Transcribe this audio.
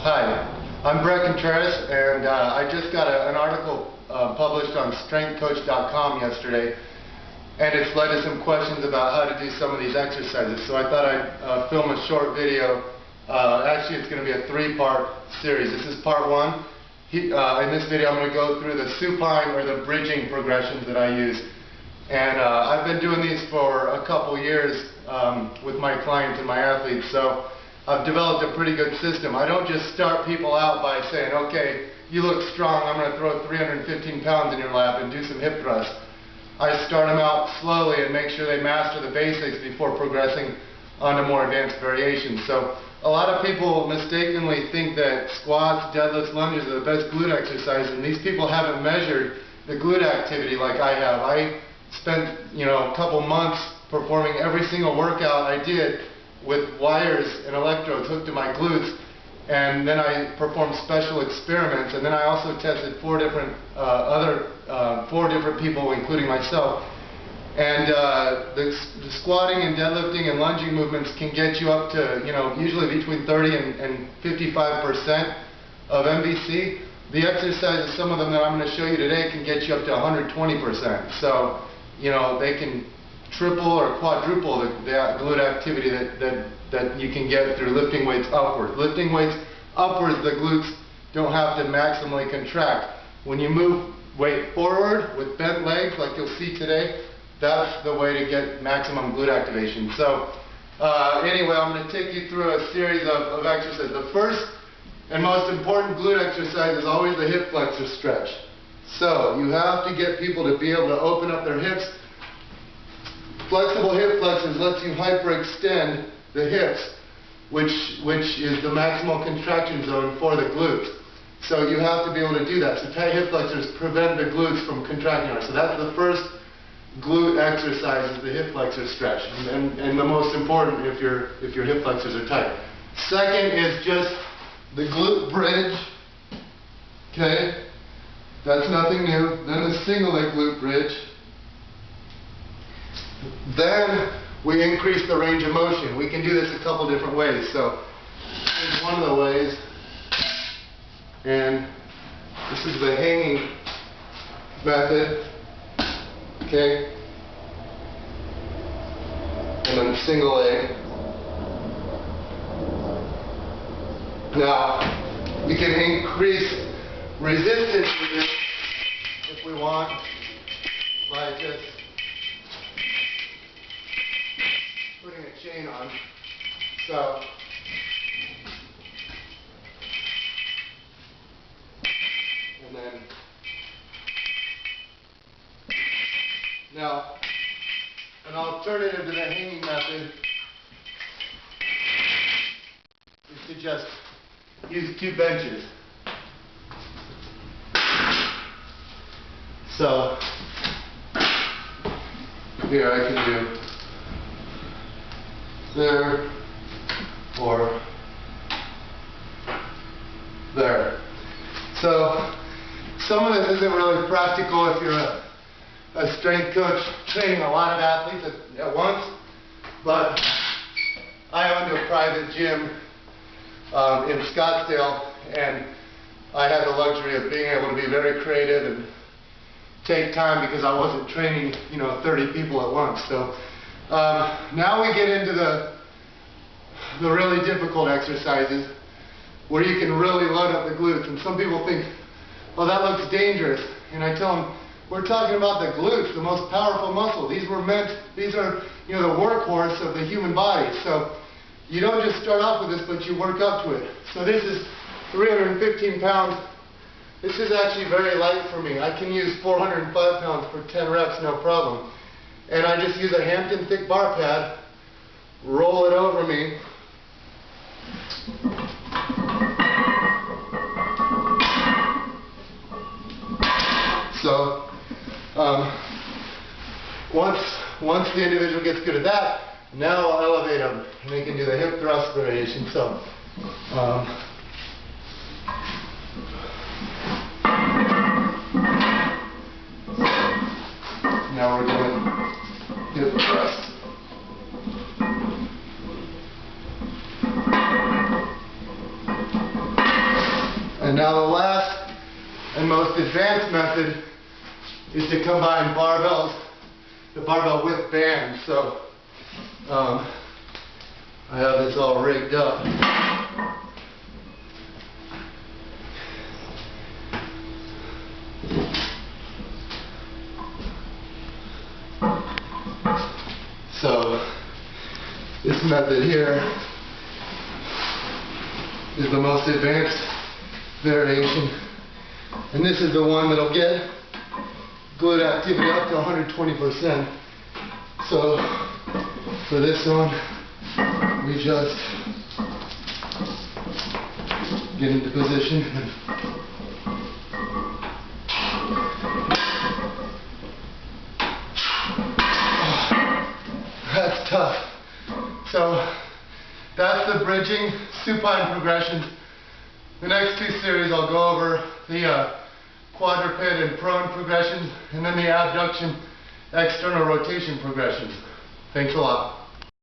Hi, I'm Brett Contreras, and I just got an article published on strengthcoach.com yesterday, and it's led to some questions about how to do some of these exercises. So I thought I'd film a short video. Actually, it's going to be a three-part series. This is part one. In this video, I'm going to go through the supine or the bridging progressions that I use. And I've been doing these for a couple years with my clients and my athletes, so I've developed a pretty good system. I don't just start people out by saying, okay, you look strong, I'm going to throw 315 pounds in your lap and do some hip thrusts. I start them out slowly and make sure they master the basics before progressing onto more advanced variations. So a lot of people mistakenly think that squats, deadlifts, lunges are the best glute exercise, and these people haven't measured the glute activity like I have. I spent, a couple months performing every single workout I did with wires and electrodes hooked to my glutes, and then I performed special experiments, and then I also tested four different people, including myself. And the squatting and deadlifting and lunging movements can get you up to, usually between 30 and 55% of MVC. The exercises, some of them that I'm going to show you today, can get you up to 120%. So, they can triple or quadruple the glute activity that you can get through lifting weights upwards. Lifting weights upwards, the glutes don't have to maximally contract. When you move weight forward with bent legs, like you'll see today, that's the way to get maximum glute activation. So anyway, I'm going to take you through a series of exercises. The first and most important glute exercise is always the hip flexor stretch. So you have to get people to be able to open up their hips. Flexible hip flexors lets you hyperextend the hips, which is the maximal contraction zone for the glutes. So you have to be able to do that. So tight hip flexors prevent the glutes from contracting. So that's the first glute exercise, is the hip flexor stretch, and the most important if your hip flexors are tight. Second is just the glute bridge. Okay, that's nothing new. Then the single leg glute bridge. Then we increase the range of motion. We can do this a couple different ways. So here's one of the ways, and this is the hanging method. Okay, and then single leg. Now we can increase resistance with this if we want by just putting a chain on. So and then now an alternative to the hanging method is to just use two benches. So here I can do there or there. So some of this isn't really practical if you're a strength coach training a lot of athletes at once, but I owned a private gym in Scottsdale, and I had the luxury of being able to be very creative and take time because I wasn't training 30 people at once. So now we get into the really difficult exercises where you can really load up the glutes, and some people think, well, that looks dangerous, and I tell them, we're talking about the glutes, the most powerful muscle. These are the workhorse of the human body. So you don't just start off with this, but you work up to it. So this is 315 pounds. This is actually very light for me. I can use 405 pounds for 10 reps, no problem. And I just use a Hampton thick bar pad, roll it over me. So once the individual gets good at that, now I'll elevate them and they can do the hip thrust variation. So now we're doing hip thrust. And now the last and most advanced method is to combine barbells, the barbell with bands. So I have this all rigged up. So this method here is the most advanced variation, and this is the one that'll get glute activity up to 120%. So for this one, we just get into position and that's tough. So that's the bridging supine progressions. The next two series I'll go over the quadruped and prone progressions, and then the abduction external rotation progressions. Thanks a lot.